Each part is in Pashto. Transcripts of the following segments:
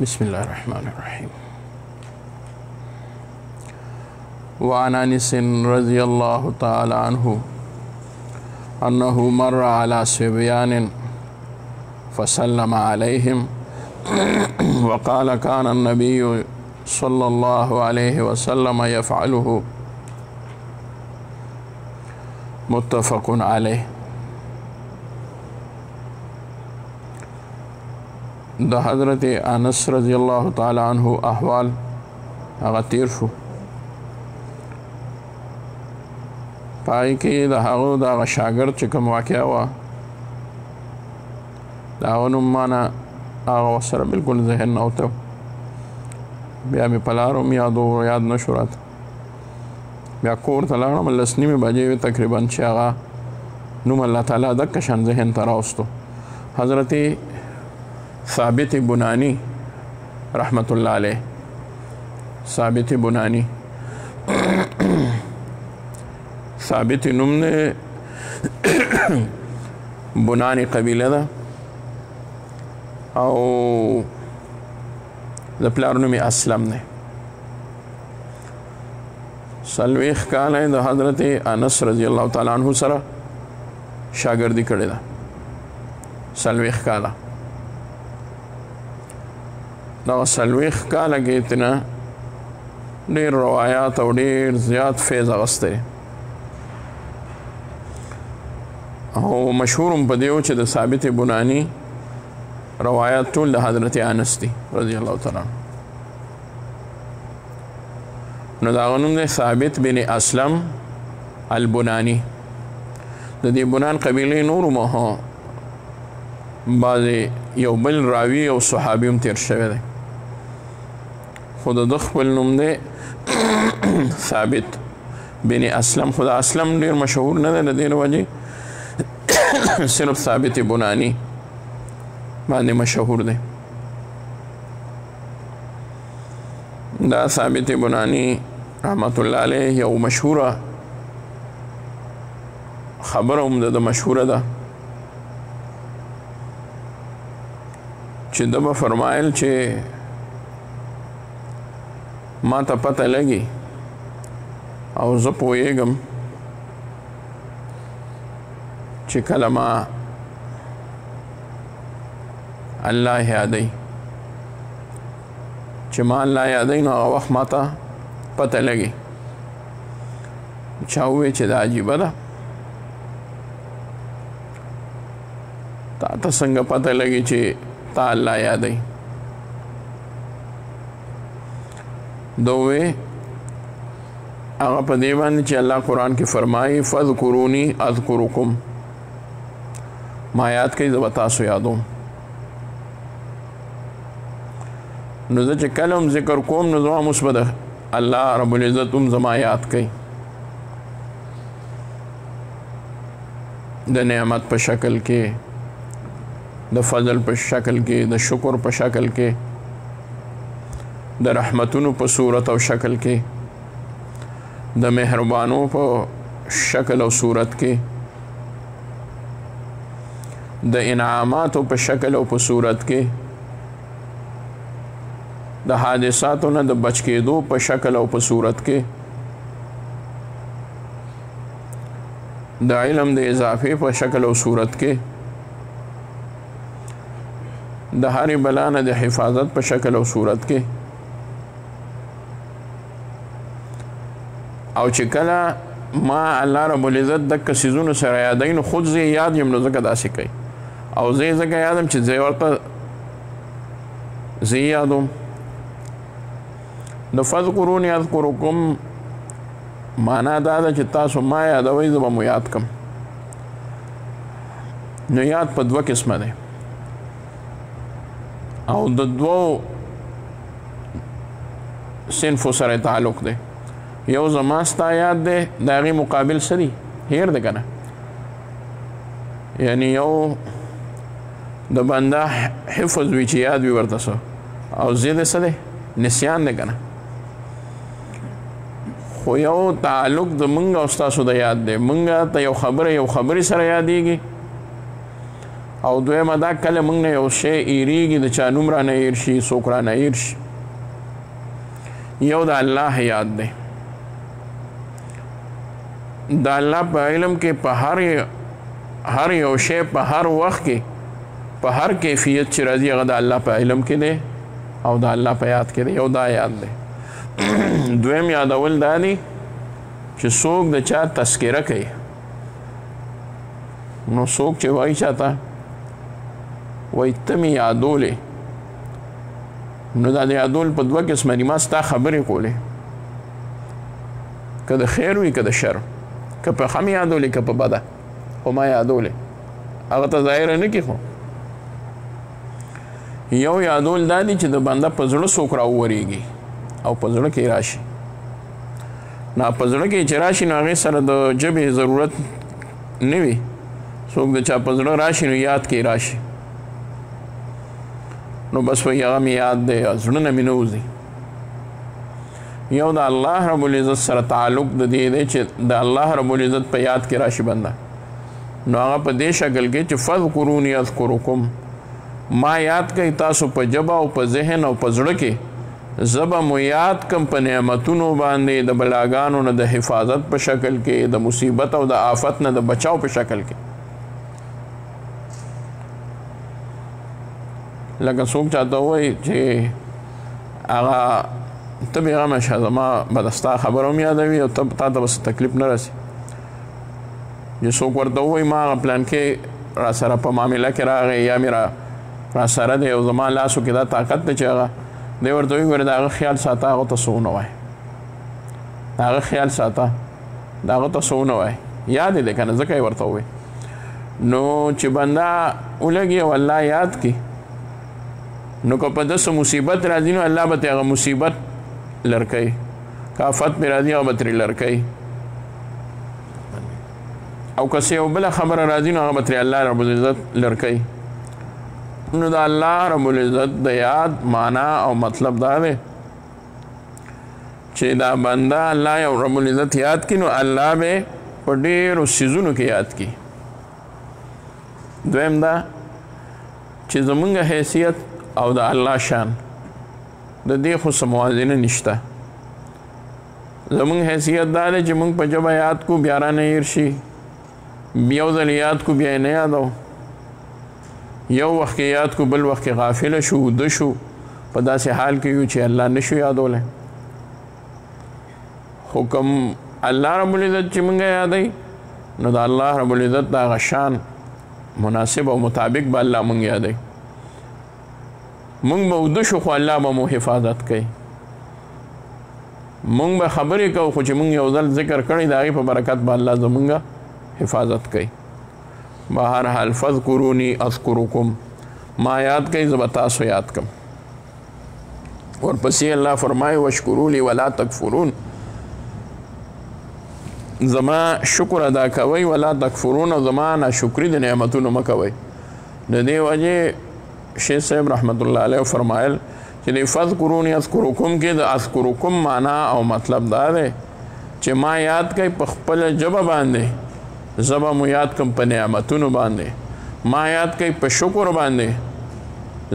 بسم الله الرحمن الرحيم. وعن أنس رضي الله تعالى عنه أنه مر على صبيان فسلم عليهم وقال كان النبي صلى الله عليه وسلم يفعله متفق عليه. د حضرت انس رضی الله تعالی عنہ احوال هغه تیر شو. پای کې د هغه د شاګرد چې کوم واقعه وه د هغه نوم مانه هغه سره بلکل ذهن نه وته، بیا مې په لاره هم یاد نه شو راته. بیا کور ته لاړم، لس نیمې بجې وې تقریبا چې هغه نوم الله تعالی دکه شان ذهن ته راوستو. حضرت ثابت بنانی رحمت الله علیه، ثابت بنانی ثابت نوم نه بنانی قبیله ده او د پلار نوم اسلم نه. سلویخ کاله د حضرت انس رضی الله تعالی عنہ سره شاګردي کړې ده. سلویخ کاله دا سلویخ کاله کې تنه ډېر روایات او ډېر زیات فیض اغستی او مشهور هم په دیو چې د ثابت بنانی روایات ټول د حضرت انس دي رضی الله تعالی عنہ. نو دا غنوم دی ثابت بن اسلم البنانی. د دې بنان قبیله نور مه بعضې یو بل راوي او صحابي هم تیر شوی دی، خو د خپل نوم دی ثابت بن اسلم. خو د اسلم ډېر مشهور نه دی، د دې وجې صرف ثابت بنانی باندې مشهور دی. دا ثابت بنانی رحمت الله علیه یو مشهوره خبره هم ده، د مشهوره ده چې ده به فرمایل چې ما ته پته لګي او زه پوهیږم چې کله ما الله یادوي، چې ما الله یادوي نو هغه وخت ما ته پته لګي. چا وویل چې دا عجیبه ده، تا ته څنګه پته لګي چې تا الله یادوي؟ ده وویل هغه په دې باندې چې الله قرآن کې فرمایي فاذکروني اذکرکم، ما یاد کوي زه به تاسو یادوم. نو زه چې کله هم ذکر کوم نو زما اوس به د الله رب العزت هم زما یاد کوي، د نعمت په شکل کې، د فضل په شکل کې، د شکر په شکل کې، د رحمتونو په صورت او شکل کې، د مهربانو په شکل او صورت کې، د انعاماتو په شکل او په صورت کې، د حادثاتو نه د بچ کېدو په شکل او په صورت کې، د علم د اضافې په شکل او صورت کې، د هرې بلا نه د حفاظت په شکل او صورت کې. او چې کله ما الله رب العزت دکه څیزونو سره یادوي نو خود زه یاد یم، نو ځکه داسې کوي. او زه ځکه یادم چې زه ورته زه یادوم. د فذکروني اذکرکم معنا دا ده چې تاسو ما یادوئ زه به مو یاد کم. نو یاد په دوه قسمه دی او د دوو صنفو سره تعلق دی. یو زما ستا یاد دی، د هغې مقابل څه دی؟ هیر دی که نه. یعنی یو د بنده حفظ وي چې یاد وي ورته څه، او ضد څه دی؟ نسیان دی که نه. خو یو تعلق د مونږ او ستاسو د یاد دی. مونږ ته یو خبره یو خبرې سره یادېږي او دویمه دا کله موږ نه یو شی ایریږي د چا نوم رانه ایر شي څوک رانه ایر شي یو د الله یاد دی د الله په علم کې په هر یو شی په هر وخت کې په هر کیفیت چې راځي هغه د الله په علم کې دی او د الله په یاد کې دی یو دا یاد دی دویم یادول دا دی چې څوک د چا تذکره کوي نو څوک چې وایي چاته وایي ته مې یادولې نو دا د یادول په دوه قسمه دي ما ستا خبرې کولې که د خیر وي که د شر که په ښه مې یادولې که په بده خو ما یادولې هغه ته ظاهره نه کړي خو یو یادول دا دی چې د بنده په زړه څوک راوورېږي او په زړه کې راشي نه په زړه کې چې راشي نو هغې سره د ژبې ضرورت نه وي څوک د چا په زړه راشي نو یاد کې راشي نو بس وایي هغه مې یاد دی زړه نه مې نه وځي یو د الله رب العزت سره تعلق د دې دی چې د الله رب العزت په یاد کې راشي بنده نو هغه په دې شکل کې چې فذکرونی اذکرکم ما یاد کوي تاسو په ژبه او په ذهن او په زړه کې زبه مو یاد کم په نعمتونو باندې د بلاګانو نه د حفاظت په شکل کې د مصیبت او د آفت نه د بچاو په شکل کې لکه څوک چاته وایي چې هغه ته بېغمه شه زما به د ستا خبره هم یادوي او تا ته بس تکلیف نه رسي چې څوک ورته ووایي ما هغه پلان کې را سره په معامله کې راغی یا مې را سره دی او زما لاسو کې دا طاقت دی چې هغه دی ورته وایي ګوره د هغه خیال ساته هغه ته څه ونه وایه د هغه خیال ساته د هغه ته څه ونه وایه یاد دی که نه ځکه یې ورته ووایي نو چې بنده ولګي او الله یاد کړي نو که په داسې مصیبت راځي نو الله به ترې هغه مصیبت لر کوي که آفت پرې راځي هغه به ترې لر کوي او که څه یو بله خبره راځي نو هغه به ترې الله رب العزت لر کوي نو د الله رب العزت د یاد معنا او مطلب دا دی چې دا بنده الله یو رب العزت یاد کړي نو الله به په ډېرو څیزونو کې یاد کړي دویم دا چې زمونږ حیثیت او د الله شان د دې خو څه موازنه نشته زمونږ حیثیت دا دی چې مونږ په ژبه یاد کو بیا رانه هېر شي یو ځل یاد کو بیا یې نه یادو یو وخت کې یاد کو بل وخت کې غافله شو وده شو په داسې حال کې یو چې الله نشو یادولی خو کوم الله رب العزت چې مونږ یادوي نو د الله رب العزت د هغه شان مناسب او مطابق به الله مونږ یادوي مونږ به وده شو خو الله به مو حفاظت کوي مونږ به خبرې کوو خو چې مونږ یو ځل ذکر کړی د هغې په برکت به الله زمونږ حفاظت کوي بهر حال فذکرونی اذکرکم ما یاد کوي زه به تاسو یاد کم ورپسې الله فرمایي واشکروا لی ولا تکفرون زما شکر ادا کوئ ولا تکفرون او زما ناشکري د نعمتونو مه کوئ د دې وجې شیخ صاحب رحمت الله علیه فرمایل چې د فذکرونی اذکرکم کې د اذکرکم معنا او مطلب دا دی چې ما یاد کوي په خپله ژبه باندې زبا مو یاد کم په نعمتونو باندې ما یاد کوي په شکر باندې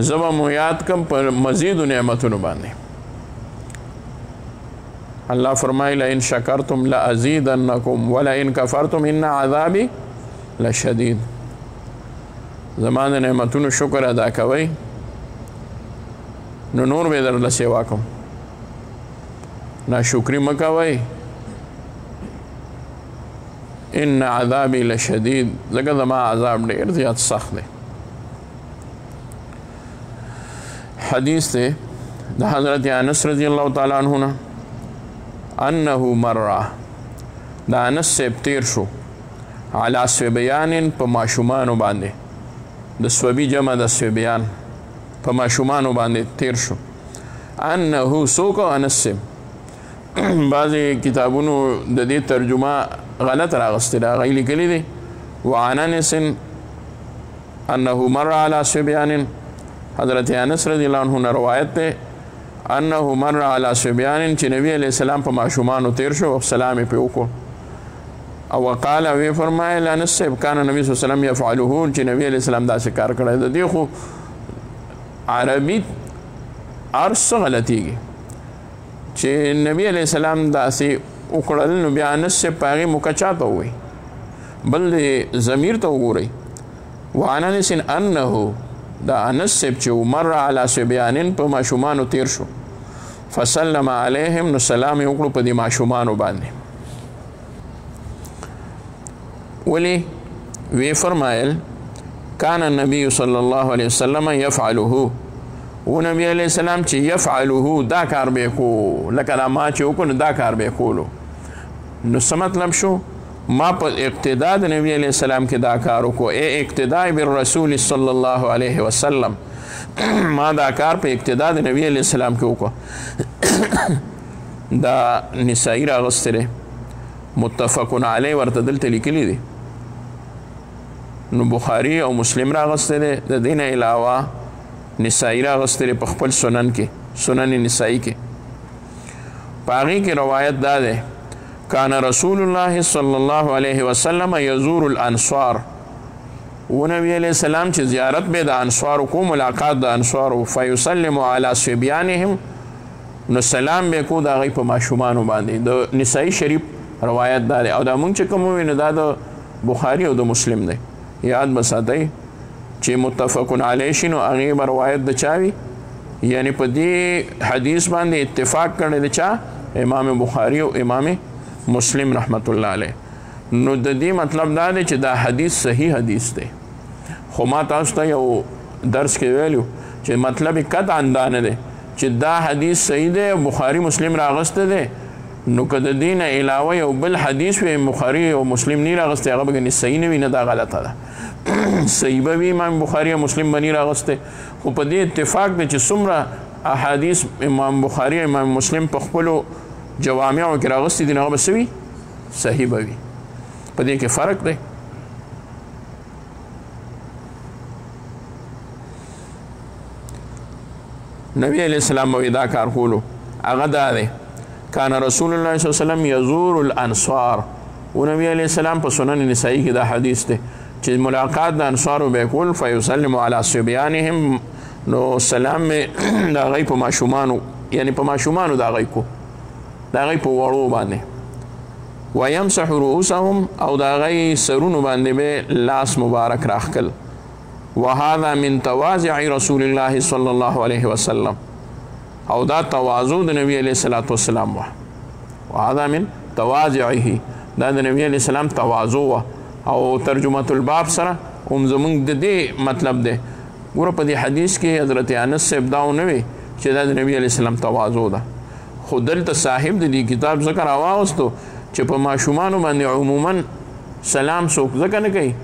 زبا مو یاد کم په مزید نعمتونو باندې الله فرمایي لئن شکرتم لازیدنکم ولئن کفرتم ان عذابی لشدید زما د نعمتونو شکر ادا کوئ نو نور به درله سیوا کوم ناشکري مه کوئ ان عذابی لشدید ځکه زما عذاب ډېر زیات سخت دی حدیث دی د حضرت انس رضی الله تعالی عنہ نه انه مره د انس صاحب تیر شو علی صبیان په ماشومانو باندې د صوبی جمع د صبیان په ماشومانو باندې تیر شو انه سوک انس صاحب بعضې کتابونو د دې ترجمه غلط راغستې ده هغه یې لیکلي دي وعن انس انه مر علی صبیان حضرت انس رضی الله عنه نه روایت دی انه مر علی صبیان چې نبی علیه السلام په ماشومانو تیر شو او سلام یې پرې وکړو او وقال وی فرمایل انس صاحب کان نبی صلی الله علیه وسلم یفعله چې نبی علیہ السلام داسې کار کړی د دې خو عربي ارس غلطیږي چې نبی علیہ السلام داسې وکړل نو بیا انس صاحب په هغې مکچا ته ووایي بل ضمیر ته وګورئ وعن انس انه دا انس صاحب چې مر علی صبیان په ماشومانو تیر شو فسلم علیهم نو سلام یې وکړو په دې ماشومانو باندې ولی وی فرمایل کان النبی صلی الله علیه وسلم یفعله و نبی علیہ السلام چې یفعله دا کار به کو لکه دا ما چې وکړو دا کار به کولو نو څه مطلب شو ما په اقتدا د نبی علیہ السلام کې دا کار وکړو اقتدا بالرسول صلی الله علیه وسلم ما دا کار په اقتدا د نبی علیہ السلام کې وکړو دا نسائی راغستره متفقون علی ورته دلته لیکلی دی نو بخاری او مسلم راغستره د دین علاوه نسائی راغستره په خپل سنن کې سنن نسائی کې پاغي کې روایت دا ده کان رسول الله صلی الله علیه وسلم یزور الانصار و نبی علیہ السلام چې زیارت به د انصار کو ملاقات د انصار فیسلم علی صبیانهم نو سلام به کو دا غي په ماشومان باندې د نسائی شریف روایت دا او دا مونږ چې کوم وینو دا د بخاری او د مسلم دی یاد بساتئ چې متفقون علیه شنو هغه روایت د چاوي یعنی په دې حدیث باندې اتفاق کړي د چا امام بخاری او امام مسلم رحمت الله علیه نو د دې مطلب دا دی چې دا حدیث صحیح حدیث دی خو ما تاسو ته یو درس کې ویلو چې مطلب قطعا دا نه دی چې دا حدیث صحیح دی بخاری مسلم راغسته دی نو که د دین علاوه یو بل حدیث وي بخاری او مسلم نه راغسته هغه به صحیح نه وي نه دا غلطه ده صحیح به وي امام بخاری او مسلم باندې راغسته خو په دې اتفاق دی چې څومره احادیث امام بخاری او امام مسلم په خپل جوامع کې راغستې دي هغه به څه وي صحیح به وي په دې کې فرق دی نبی علیہ السلام به دا کار کولو هغه دا دی کان رسول الله صلی الله علیه وسلم یزور الانصار و نبی علیہ السلام په سنن نسائی کې دا حدیث دی چې ملاقات د انصار به کول فیسلم علی صبیانهم نو سلام دا غي په ماشومانو یعنی په ماشومانو دا غي کو دا غي په وړو باندې ويمسح رؤوسهم او دا غي سرونو باندې به لاس مبارک راخکل وهذا من تواضع رسول الله صلی الله علیه وسلم او دا تواضع د نبی علیہ الصلوۃ والسلام وهذا من تواضعه دا د نبی علیہ السلام تواضع او ترجمه الباب سره هم زمونږ د دې مطلب دی ګوره په دې حدیث کې حضرت انس صاحب دا نه وي چې دا د نبی علیہ السلام تواضع ده خو دلته صاحب د دې کتاب ذکر راوستو چې په ماشومانو باندې عموما سلام څوک ځکه نه کوي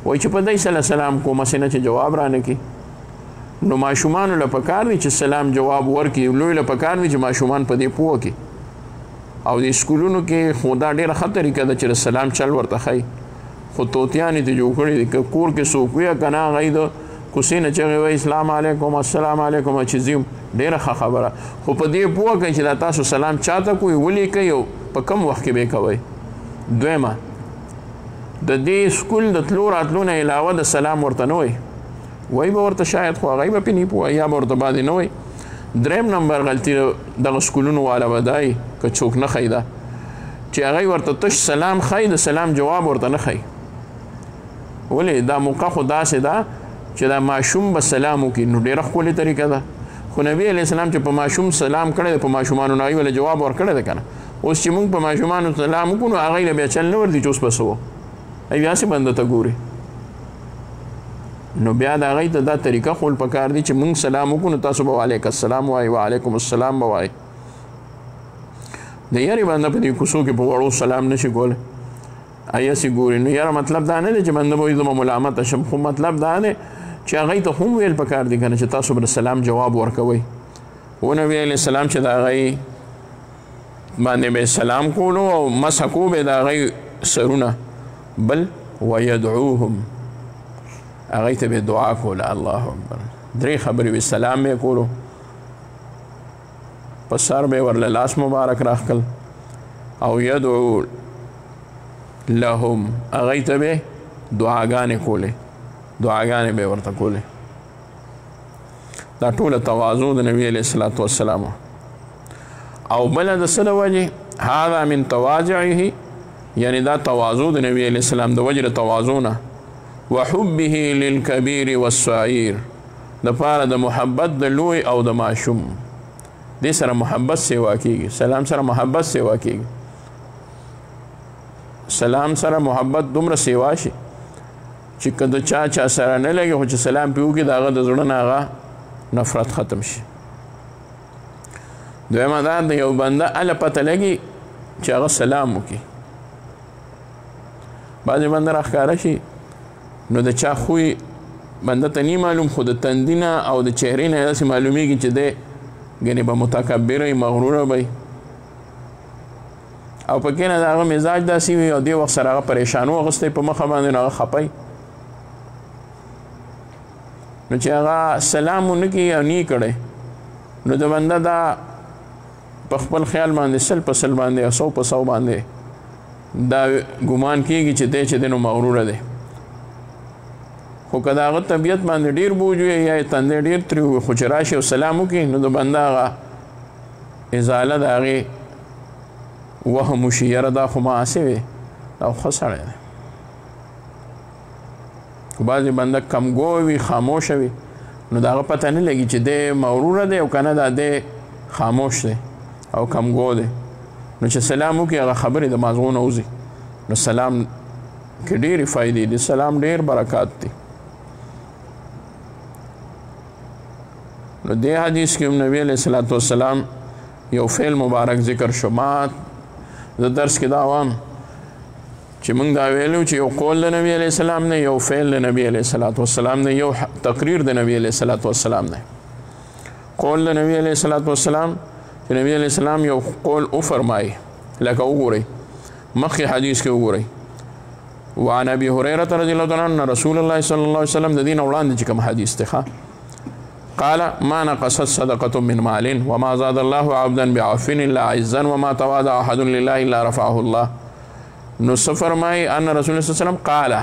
وایي چې په دې سره سلام کوم سینه چې جواب را نه کوي نو ماشومانو له پکار دي چې سلام جواب ورکړي لوی له پکار دي چې ماشومان په دې پوه کړي او د سکولونو کې خو دا ډېره ښه طریقه ده چې سلام چل ورته ښایي خو توتیانې ته جوړ کړي دي که کور کې څوک وي که نه هغه د کوڅې نه چغې وایي اسلام علیکم السلام علیکم چې ځي ډېره ښه خبره خو په دې پوه کړئ چې دا تاسو سلام چاته کوئ ولې کوئ او په کم وخت کې به کوئ دویمه د دې سکول د تلو راتلو نه علاوه د سلام ورته نه وایي وای به ورته شاید خو هغه به پې نه پوهه یا به ورته باندې نه وایي دریم نمبر غلطي دغه سکولونو والا به دا وي که څوک نه ښایي دا چې هغه ورته تش سلام ښایي د سلام جواب ورته نه ښایي ولې دا موقع خو داسې ده چې دا ماشوم به سلام وکړي نو ډېره ښکلې طریقه ده خو نبی علیه السلام چې په ماشوم سلام کړی دی په ماشومانو نه هغوی له جواب ورکړی دی که نه اوس چې موږ په ماشومانو سلام وکړو نو هغوی له بیا چل نه ورځي چې اوس به څه وو هغوی هسې بنده ته ګوري نو بیا د هغوی ته دا طریقه خول پکار دي چې موږ سلام وکړو نو تاسو به وعلیکم السلام وایي وعلیکم السلام به وایي د یارې بنده په دې کوڅو کې په وړو سلام نشي کولی ایسې ګوري نو یاره مطلب دا نه دی چې بنده به وایي زما ملامته شم خو مطلب دا دی چې هغوی ته هم ویل پکار دي که نه چې تاسو به د سلام جواب ورکوئ و نبي علیه السلام چې د هغوی باندې به سلام کولو او مسح کو به د هغوی سرونه بل ویدعوهم هغوی ته به دعا کوله الله اکبر درې خبرې به سلام به کولو په سر به ورله لاس مبارک راخکل او یدعو لهم هغوی ته به دعاګانې کولې دعاګانې به ورته کولې دا ټوله تواضع د نبي علیه الصلاة والسلام او بله د څه د وجې هذا من تواضعه یعنی دا تواضع د نبي علیه السلام د وجې د تواضع نه وحبه للکبیر والصغیر د پاره د محبت د لوی او د ماشوم دې سره محبت سیوا کیږي سلام سره محبت سیوا کیږي سلام سره محبت دومره سیوا شي چې که د چا سره نه لګي خو چې سلام پې وکړي د هغه د زړه نه هغه نفرت ختم شي دویمه دا د یو بنده هله پته لګي چې هغه سلام وکړي بعضې بنده راښکاره شي نو د چا خوی بنده ته نی معلوم خو د تندي نه او د چهرې نه داسې معلومیږي چې دی ګنې به متکبره وي مغروره به او په کې نه د هغه مزاج داسې وي او دې وخت سره هغه پریشانو اخیستی په مخه باندې نو هغه خپی نو چې هغه سلام ونه کړي او نی کړی نو د بنده دا په خپل خیال باندې سل په سل باندې او 100 په 100 باندې دا ګمان کېږي چې دی چې دی نو مغروره دی خو که د هغه طبیعت باندې ډېر بوج وي یا یې تندی ډېر ترې وي خو چې راشي او سلام وکړي نو د بنده هغه ازاله د هغې وهم وشي یاره دا خو ما هسې وې دا خو ښه سړی دی خو بعضې بنده کمګوه وي خاموشه وي نو د هغه پته نه لګي چې دی مغروره دی او که نه دا دی خاموش دی او کمګو دی نو چې سلام وکړي هغه خبرې د مازغو نه وځي نو سلام کې ډېرې فایدې دي سلام ډېر برکات دي نو دې حدیث کې هم نبی علیه الصلاة والسلام یو فعل مبارک ذکر شو ما د درس کې دا وام چې موږ دا ویلو چې یو قول د نبی علیه السلام نه یو فعل د نبی علیه الصلاة والسلام نه یو تقریر د نبی علیه الصلاة والسلام نه قول د نبی علیه الصلاة والسلام چې نبی علیه السلام یو قول وفرمایي لکه وګورئ مخکې حدیث کې وګورئ وعن ابي هريره رضي الله عنه ان رسول الله صلى الله عليه وسلم د دین وړاندې چې کوم حدیث دی قال ما نقصت صدقه من مال وما زاد الله عبدا بعفو الا عزا وما تواضع احد لله الا رفعه الله نو فرمای ان رسول الله صلی الله علیه وسلم قال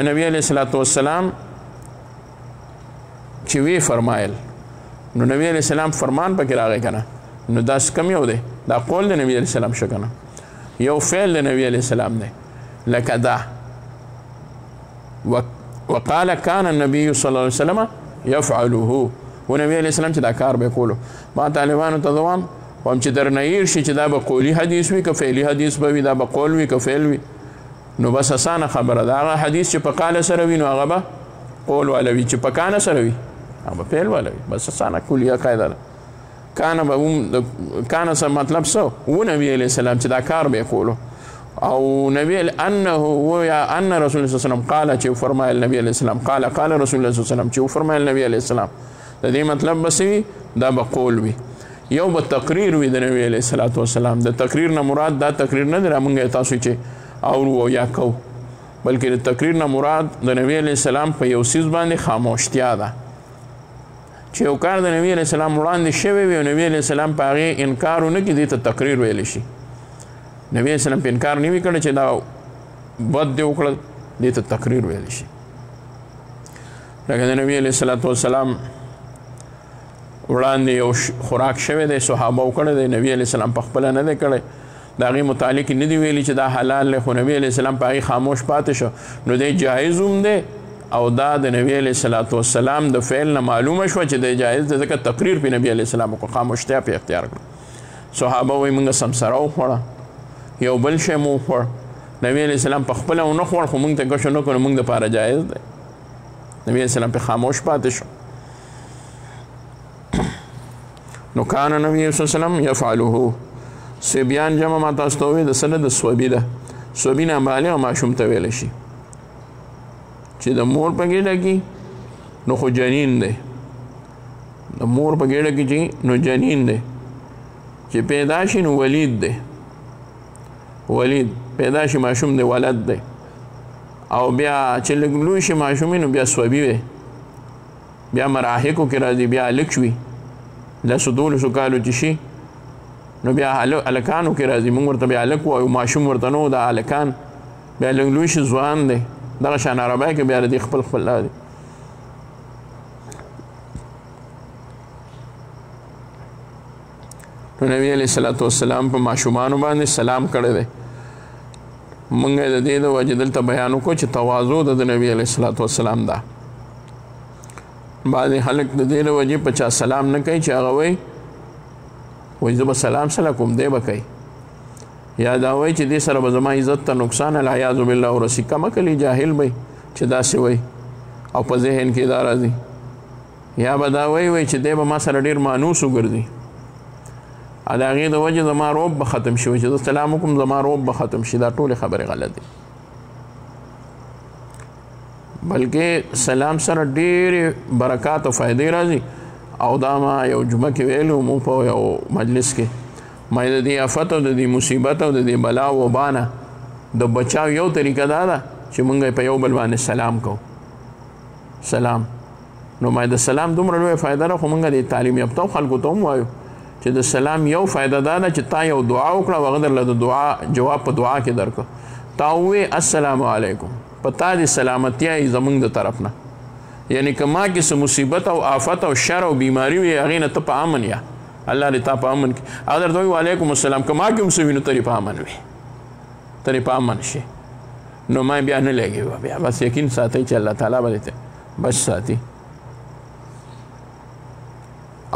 نبی علیہ الصلوۃ والسلام چې وی فرمایل نو نبی علیہ السلام فرمان پکې راغی کنه نو داس کم یو دی دا قول د نبی علیہ السلام شو کنه یو فعل د نبی علیہ السلام دی لکه دا وقال كان النبي صلى الله عليه وسلم يفعله ونبي عليه السلام چې دا کار به کولو ما طالبانو ته دوام وام چې درنیر شي چې دا به قولی حدیث وي که فعلی حدیث به وي دا به قول وي که فعل وي نو بس اسانه خبره ده هغه حدیث چې په قال سره وي نو هغه به قول والا وي چې په کان سره وي هغه به فعل والا وي بس اسانه کلیه قاعده ده کان به کان څه مطلب څه و نبی علیه السلام چې دا کار به کولو او نبی انه ويا ان رسول الله صلی الله علیه وسلم قال چې فرمایل نبی علیه السلام قال رسول الله صلی الله علیه وسلم چې فرمایل نبی علیه السلام د دې مطلب بس وي دا به قول وي یو به تقریر وي د نبی علیه الصلاۃ والسلام د تقریر نه مراد دا تقریر نه دی موږ تاسو چې او یا کو بلکې د تقریر نه مراد د نبی علیه السلام په یو څیز باندې خاموشتیا ده چې یو کار د نبی علیه السلام وړاندې شوی وي او نبی علیه السلام په هغې انکار ونه کړي دې ته تقریر ویلی شي نبی علیه السلام په انکار نه وي کړی چې دا بد دې وکړل دې ته تقریر ویلی شي لکه د نبی علیه الصلاة والسلام وړاندې یو خوراک شوی دی صحابه وکړی دی نبی علیه السلام په خپله نه دی کړی د هغې متعلق نه دی ویلي چې دا حلال دی خو نبی علیه السلام په هغې خاموش پاتې شو نو دی جایز هم دی او دا د نبی علیه الصلاة والسلام د فعل نه معلومه شوه چې دی جایز دی ځکه تقریر پې نبی علیه السلام وکړو خاموشتیا پې اختیار کړه صحابه وایي موږ سمسره وخوړه یو بل شی مو وخوړ نبی علیه السلام په خپله ونه خوړ خو موږ ته ګوښه نه کړو موږ دپاره جایز دی نبی علیه السلام پې خاموش پاتې شو نو کان نبی صلی الله علیه وسلم یفعله صبیان جمع ما تاسو ته ووایي د څه نه د صوبي ده صوبي نابالغ ماشوم ته ویلی شي چې د مور په ګېډه کې نو خو جنین دی د مور په ګېډه کې چې نو جنین دی چې پیدا شي نو ولید دی ولید پیدا شي ماشوم دی ولد دی او بیا چې لږ لوی شي ماشوم نو بیا صوبي وي بیا مراحقو کې راځي بیا هلک شوي لسو دولسو کالو چې شي نو بیا هلکانو کې راځي موږ ورته بیا هلک وایو ماشوم ورته نه و دا هلکان بیا لوی شي ځوان دی دغه شان عربی کې بیا د دې خپل خپل دی نو نبی علیه الصلاة والسلام په ماشومانو باندې سلام کړی دی موږ د دې د وجې دلته بیان وکړو چې تواضع د نبی علیه الصلاة والسلام ده بعضې خلک د دې د وجې په چا سلام نه کوي چې هغه وایي زه به سلام سره کوم دی به کوي یا دا وایي چې دې سره به زما عزت ته نقصان العیاذ بالله ورسي کمه کلي جاهل به چې داسې وایي او په ذهن کې دا راځي یا به دا وایي چې دی به ما سره ډېر مانوس وګرځي د هغې د وجې زما روب به ختم شي چې زه سلام وکړم زما روب به ختم شي دا ټولې خبرې غلط دي بلکې سلام سره ډېرې برکات او فایدې راځي او دا ما یو جمعه کې ویلو مو په یو مجلس کې ما د دې آفت او د دې مصیبت او د دې بلا او وبا نه د بچاو یو طریقه دا ده چې موږ په یو بل باندې سلام کوو سلام نو ما د سلام دومره لویه فایده ده خو موږ د تعلیم یافتو خلکو ته هم وایو چې د سلام یو فایده دا ده چې تا یو دعا وکړه او هغه درله د دعا جواب په دعا کې درکړه تا ووې السلام علیکم په تا د سلامتیا یې زموږ د طرف نه یعنی که ما کې څه مصیبت او آفت او شر او بیماري وي هغې نه ته په امن یا الله دې تا په امن کې هغه درته وایي وعلیکم السلام که ما کې هم څه وي نو ته په امن وي ته په امن شي نو ما بیا نه لګي بیا بس یقین ساتئ چې الله تعالی به دې بچ ساتي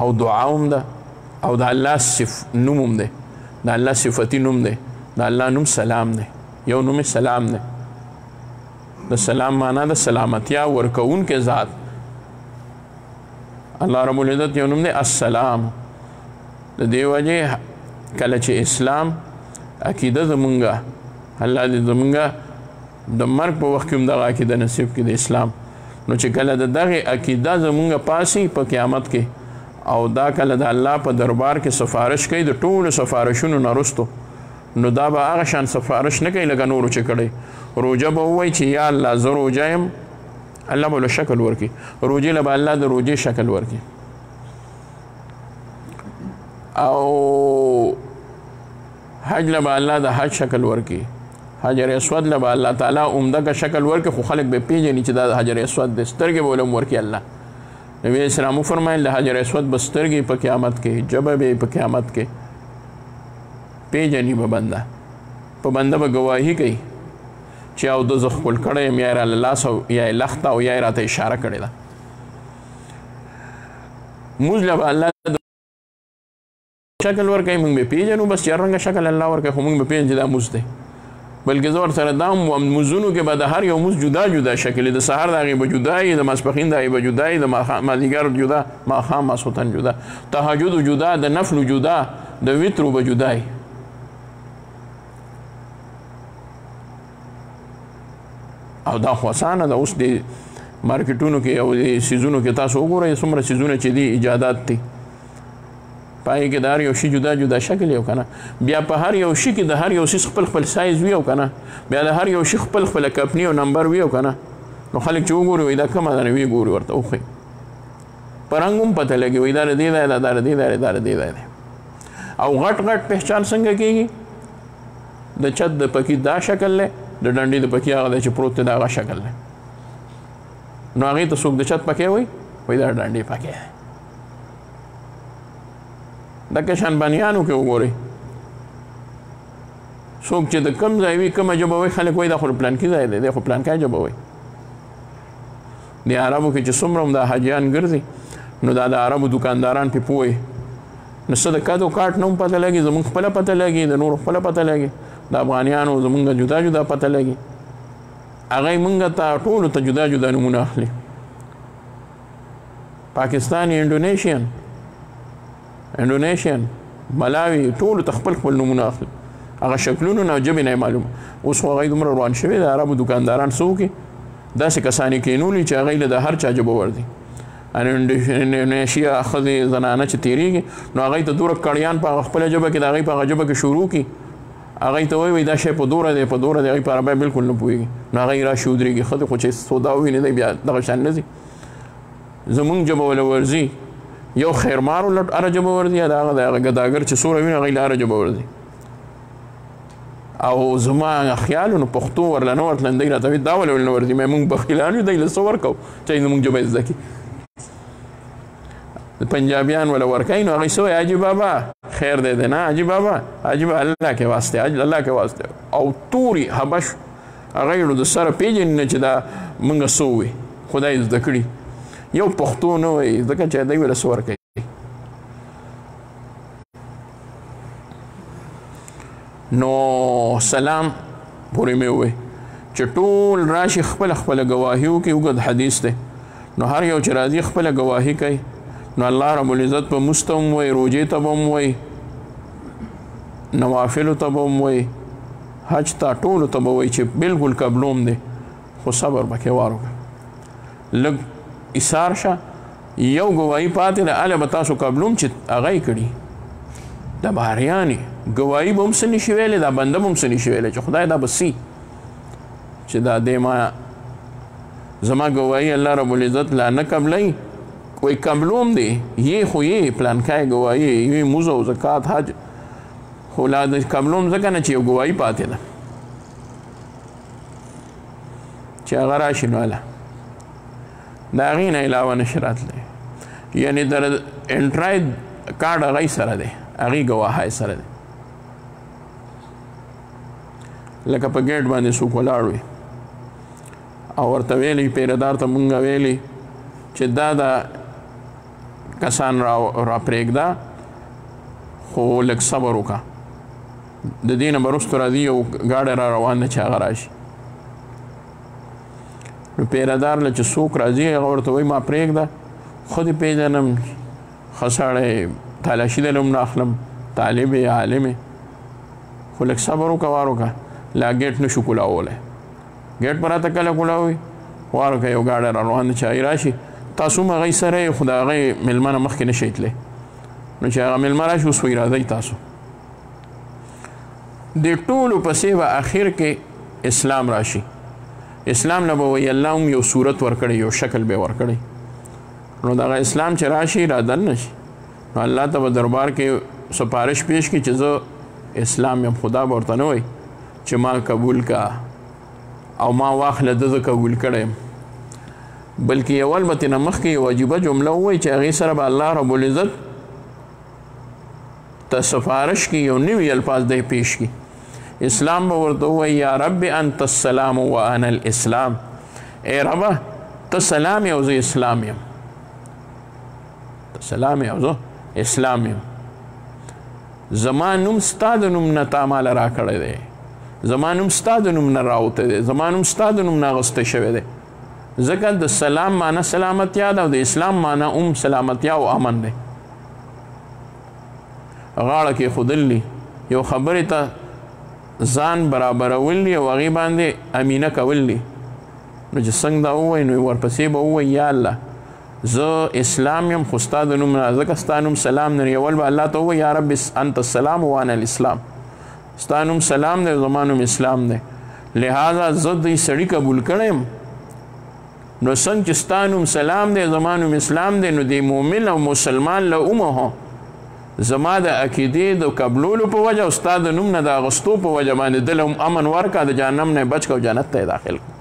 او دعا هم ده او د الله نوم هم دی د الله صفتي نوم دی د الله نوم سلام دی یو نوم سلام دی د سلام معنا د سلامتیا ورکوونکی ذات الله رب العزت یو نوم دی السلام د دې وجې کله چې اسلام عقیده زمونږه الله دې زمونږه د مرګ په وخت کې هم دغه عقیده نصیب کړي د اسلام نو چې کله د دغې عقیده زمونږه پاسي په قیامت کې او دا کله د الله په دربار کې سفارش کوي د ټولو سفارشونو نه وروستو نو دا به هغه شان سفارش نه کوي لکه نورو چې کړی روژه به ووایي چې یا الله زه روژه یم الله به له شکل ورکړي روژې له به الله د روژې شکل ورکړي او حج له به الله د حج شکل ورکړي حجر اسود له به الله تعالی عمده که شکل ورکړي خو خلک به پېژني چې دا د حجر اسود دی سترګې به ولې هم ورکړي الله نبی اسلام وفرمایل د حجر اسود به سترګې په قیامت کې ژبه به په قیامت کې پیژني به بنده په بنده به ګواهي کوي چې اودس ښکل کړی یم یا یې راله لاس او یا یې لخته او یا یې راته اشاره کړې ده موږ له به الله شکل ورکوي موږ به پیژنو بس چې هر رنګه شکل الله ورکوي خو موږ به پیژنو چې دا موږ دی بلکې زه ورسره دا مونځونو کې به د هر یو مونځ جدا جدا شکل د سهار د هغې به جدا وي د ماسپښین د هغې به جدا وي د مازدیګر جدا ماښام ماسخوتن جدا تهجد جدا د نفلو جدا د وترو به جدا وي او دا خو اسانه ده اوس د مارکیټونو کې او د سیزونو کې تاسو وګورئ څومره سیزونه چې دي ایجادات دي پای کې د هر یو شي جدا جدا شکل یو کنه بیا په هر یو شي کې د هر یو شي خپل خپل سایز وي او کنه بیا د هر یو شي خپل خپل کمپنی او نمبر وي او کنه نو خلک چې وګوري وایي دا کومه ده نو ویې ګوري ورته وښایي په رنګ هم پته لګي وایي دا د دې دی دا د دې دی دا د دې دی او غټ غټ پهچان څنګه کېږي د چت د پکې دا شکل دی د ډنډې د پکې هغه دی چې پروت دی د هغه شکل دی نو هغې ته څوک د چت پکې وایي دا ډنډې پکې دی دکه شان بانیانو کې وګورئ څوک چې د کم ځای وي کومه ژبه وایي خلک وایي دا خو پلانکي ځای دی دی خو پلانکی ژبه وایي د عربو کې چې څومره هم دا حاجیان ګرځي نو دا د عربو دکانداران پې پوه نو څه د کد و کاټ نه هم پته لګي زمونږ خپله پته لګي د نورو خپله پته لګي د افغانیانو زمونږ جدا جدا پته لګي هغه موږ ته ټولو ته جدا جدا نومونه اخلي پاکستاني انډونیشین ملاوي ټولو ته خپل خپل نومونه اخلي هغه شکلونو نه ژبې نه یې معلومه اوس خو هغوی دومره روان شوي د عربو دکانداران څه وکړي داسې کسانې کینولي چې هغوی له د هر چا ژبه ور دي انډونیشیا ښځې زنانه چې تېرېږي نو هغوی ته دومره کړیان په هغه خپله ژبه کې د هغوی په هغه ژبه کې شروع کړي هغوی ته وایي دا شی په دوره دی په دوره دی هغوی په عربی بلکل نه پوهېږي نو هغوی راشي ودرېږي ښځې خو چې سودا وویني دی بیا دغه شان نه ځي زمونږ ژبه وله ورځي یو خیرمارو لټ هره ژبه ورځي یا د هغه ګداګر چې څومره وي هغوی له هره ژبه ورځي او زما خیال نو پښتو ورله نه ورتلل دی راته وایي دا ولې ورله نه ورځي مې موږ بخیلان یو دی له څه ورکوو چې زموږ ژبه یې زده کړي پنجابیان ولا ورکوي نو هغوی څه وایي حاجي بابا خیر دی دی نه حاجي بابا حاجي بابا الله کې واسطه الله کې واسطه او توري حبش هغوی نو د سره پېژني نه چې دا موږ څه ووایي خدای زده کړي یو پښتو نه وایي ځکه چې دی وله څه ورکوي نو سلام پورې مې ووایي چې ټول راشي خپله خپله ګواهي وکړي اوږد حدیث دی نو هر یو چې راځي خپله ګواهي کوي نو الله رب العزت په مونځ ته هم وایي روژې ته به هم وایي نوافلو ته به هم وایي حج ته ټولو ته به وایي چې بلکل قبلوم دی خو صبر پکې وار وکړه لږ ایثار شه یو ګواهي پاتې ده هله به تاسو قبلوم چې هغه یې کړي د باریانې ګواهي به هم څه نشي ویلی دا بنده به هم څه نشي ویلی چې خدای دا به سي چې دا دی ما زما ګواهي الله رب العزت لا نه قبلوي وایي قبلوم دی یې خو یې پلانکای ګواهي یې مونځ او زکات حج خو لا د قبلوم ځکه نه چې یو ګواهي پاتې ده چې هغه راشي نو هله د هغې نه علاوه نشي راتلی یعنې د انټرای کارډ هغی سره دی هغې ګواهی سره دی لکه په ګیټ باندې څوک ولاړ وي او ورته ویلي پیردار ته مونږ ویلي چې دا د کسان را پرېږده خو لږ صبر وکړه د دې نه به وروسته راځي یو ګاډی را روان ده چې هغه راشي نو پیردار له چې څوک راځي هغه ورته وایي ما پرېږده خو دې پېژنم ښه سړی تالاشي دله هم نه اخلم طالب یې عالم یې خو لږ صبر وکړه وار وکړه لا ګیټ نشو کولاولی ګیټ به راته کله کولاوي وار وکړه یو ګاډی را روان دی چې هغې راشي تاسو هم هغوی سره یې خو د هغې مېلمه نه مخکې نشئ تللی نو چې هغه مېلمه راشي اوس وایي راځئ تاسو دې ټولو پسې به اخر کې اسلام راشي اسلام نه به وایي الله هم یو صورت ورکړی یو شکل به یې ورکړی نو دغه اسلام چې راشي را دننه شي نو الله ته به دربار کې سپارش پیش کړي چې زه اسلام یم خدا به ورته نه وایي چې ما قبول کا او ما واخله ده زه قبول کړی یم بلکې اول به ترې نه مخکې یو عجیبه جمله ووایي چې هغې سره به الله رب العزت ته سفارش کړي یو نوي الفاظ دی پیش کړي اسلام به ورته ووایي یا رب انت السلام و انا الاسلام ای ربه ته سلام یې او زه اسلام یم ته سلام یې او زه اسلام یم زما نوم ستا د نوم نه تا ماله راکړی دی زما نوم ستا د نوم نه راوتی دی زما نوم ستا د نوم نه اغوستی شوی دی ځکه د سلام معنی سلامتیا ده او د اسلام معنی هم سلامتیا او امن دی غاړه کې ښودل دي یو خبرې ته ځان برابرول دي او هغې باندې امینه کول دي نو چې څنګه دا ووایي نو ورپسې به ووایي یا الله زه اسلام یم خو ستا د نوم نه ځکه ستا نوم سلام دی اول به الله ته ووایي یا رب انت السلام و انا الاسلام ستا نوم سلام دی زما نوم اسلام دی لہذا زه دې سړي قبول کړی یم نو څنګه چې ستا نوم سلام دی زما نوم اسلام دی نو د مؤمن او مسلمان له اومه زما د عقیدې د قبلولو په وجه او ستا د نوم نه د اغوستو په وجه باندې دله هم امن ورکړه د جهنم نه یې بچ کړه او جنت ته یې داخل کړه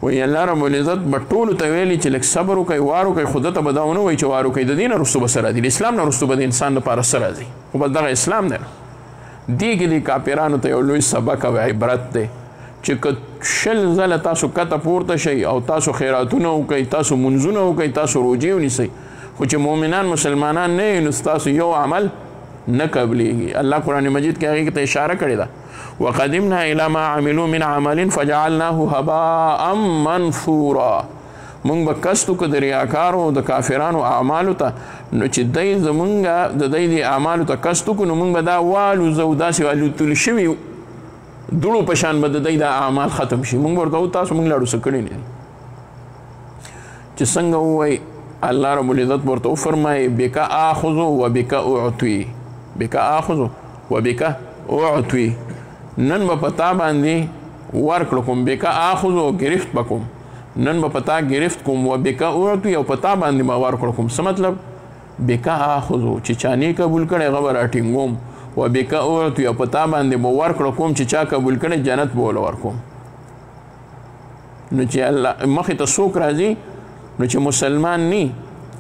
وایي الله رب العزت به ټولو ته ویلي چې لږ صبر وکړئ وار وکړئ خو ده ته به دا ونه وایي چې وار وکړئ د دې نه وروستو به څه راځي د اسلام نه وروستو به د انسان دپاره څه راځي خو بس دغه اسلام دی دې کې دې کافرانو ته یو لوی سبق او عبرت دی چې که شل ځله تاسو کته پورته شئ او تاسو خیراتونه وکئ تاسو منځونه وکئ تاسو روجې ونیسئ خو چې مؤمنان مسلمانان نه وي نو ستاسو یو عمل نه قبلیږي الله قرآن مجید کې هغې ته اشاره کړې ده وقدمنا الى ما عملوا من عمل فجعلناه هباء منثورا مونږ به کست وکړو د ریاکارو د کافرانو اعمالو ته نو چې دی زمونږ د دی د اعمالو ته کست وکړو نو مونږ به دا والوځو داسې الوتل شوي دوړو په شان به د دی دا اعمال ختم شي مونږ ورته وو تاسو مونږ لاړو څه کړي نه دي چې څنګه ووایي الله رب العزت ورته وفرمایي بک آخذ و بک اعطوي بک آخذ و بک اعطوي نن به په تا باندې ورکړو کوم بک آخذ و گرفت بکوم نن به پتا گرفت کوم و بکا اعطی او پتا باندې ما ورکړ کوم څه مطلب بکا اخذو چې چانی قبول کړي هغه راټینګوم و بکا اعطی او پتا باندې به ورکړ کوم چې چا قبول کړي جنت به ول ورکوم. نو چې الله مخې ته څوک راځي نو چې مسلمان نی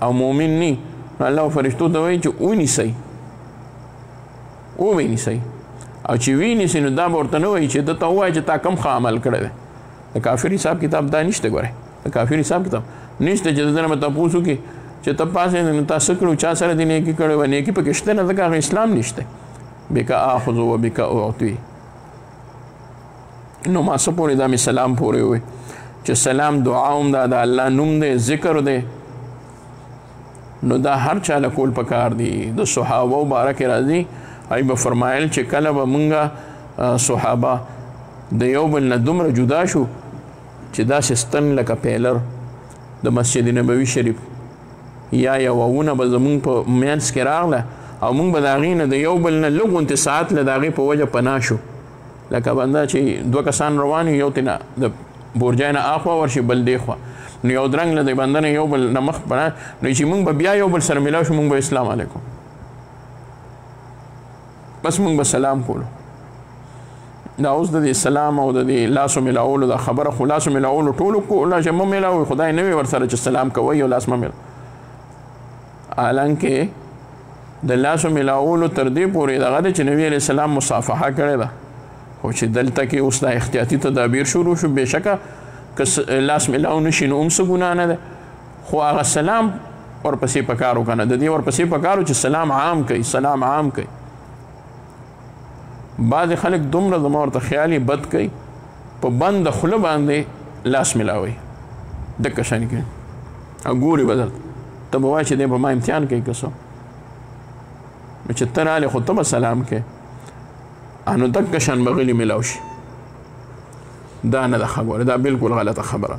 او مؤمن نی الله فرشتو ته وایي چې ونیسئ ووینیسئ او چې وینیسئ نو دا به ورته نه وایي چې ده ته ووایي چې تا کوم ښه عمل کړی دی. د کافر حساب کتاب دا نشته. ګورئ د کافر حساب کتاب نشته چې د ده نه به تپوس وکړي چې ته پاسې نو تا څه کړو چا سره دې نیکي کړې وه نیکي پکې شته نه ځکه هغه اسلام نشته. بکا آخذو و بکا اعطی. نو ما څه پورې دا مې سلام پورې ووی چې سلام دعا هم دا د الله نوم دی ذکر دی نو دا هر چاله کول پکار دی. د صحابه باره کې راځي ای به فرمایل چې کله به مونږه صحابه د یو بل نه دومره جدا شو چې داسې ستن لکه پیلر د مسجد نبوي شریف یا یوونه به زمونږ په منځ کې راغله او مونږ به د هغې نه د یو بل نه لږ غوندې ساعت له د هغې په وجه پناه شو. لکه بنده چې دوه کسان روان یو ترې د بورجای نه اخوا ورشي بل دې خوا نو یو درنګ له د بنده نه یو بل نه مخ پناه نو چې مونږ به بیا یو بل سره میلاو شو مونږ به اسلام علیکم بس مونږ به سلام کولو. دا اوس د دې سلام او د دې لاسو میلاولو دا خبره خو لاسو میلاولو ټولو کوله چې مه میلاوئ خدای نه وي ورسره چې سلام کوئ او لاس مه میلاوئ. حالانکې د لاسو میلاولو تر دې پورې دغه دی چې نبي علیه السلام مصافحه کړې ده خو چې دلته کې اوس دا احتیاطي تدابیر شروع شو بېشکه که لاس میلاو نشي نو هم څه ګناه نه ده خو هغه سلام ورپسې پکار وکنه د دې ورپسې پکار چې سلام عام کوي سلام عام کوي. بعض خلک دومره زما ورته خیالي بد کوي په بنده خوله باندې لاس میلاوي دکه شان کوي او ګوري به درته ته به وایې چې دی په ما امتحان کوي که څه نو چې ته رالې خو ته به سلام کوې نو دکه شان به غلي میلاو شي. دا نه ده خبره دا بالکل غلطه خبره.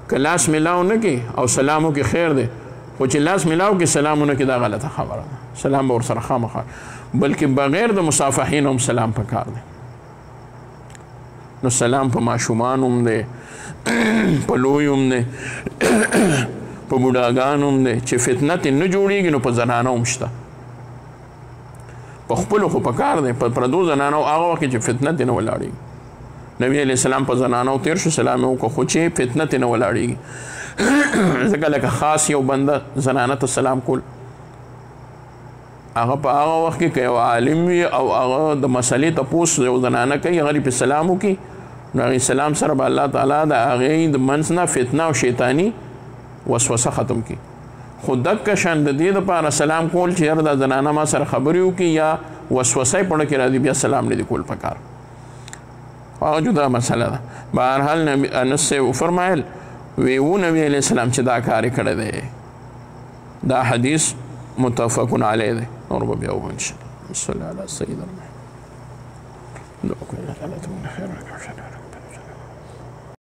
که لاس میلاو نه کې او سلام وکړي خیر دی خو چې لاس میلاو کې سلام ونه کې دا غلطه خبره ده. سلام به ورسره خامخا بلکې بغیر د مصافحین هم سلام پکار دی. نو سلام په ماشومان هم دی په لوی هم دی په بوډاګان هم دی چې فتنه ترې نه جوړېږي نو په زنانه هم شته. په خپلو خو پکار دی په پردو زنانو هغه وخت چې فتنه ترې نه ولاړېږي. نبي علیه السلام په زنانو تیر شو سلام یې وکړه خو چې فتنه ترې نه ولاړېږي ځکه لکه خاص یو بنده زنانه ته سلام کول هغه په هغه وخت کې که یو عالم وي او هغه د مسلې تپوس یو زنانه کوي هغه پرې سلام وکړي نو هغې سلام سره به الله تعالی د هغې د منځ نه فتنه او شیطاني وسوسه ختم کړي. خو دکه شان د دې دپاره سلام کول چې یاره دا زنانه ما سره خبرې وکړي یا وسوسه یې پړه کې راځي بیا سلام نه دي کول پکار هغه جدا مسله ده. بهرحال انس صاحب وفرمایل وی و نبي علیه السلام چې دا کار یې کړی دی. دا حدیث متفق علیه دی. نور به بیا ووایو انشاءالله. صلی علی سیدنا محمد.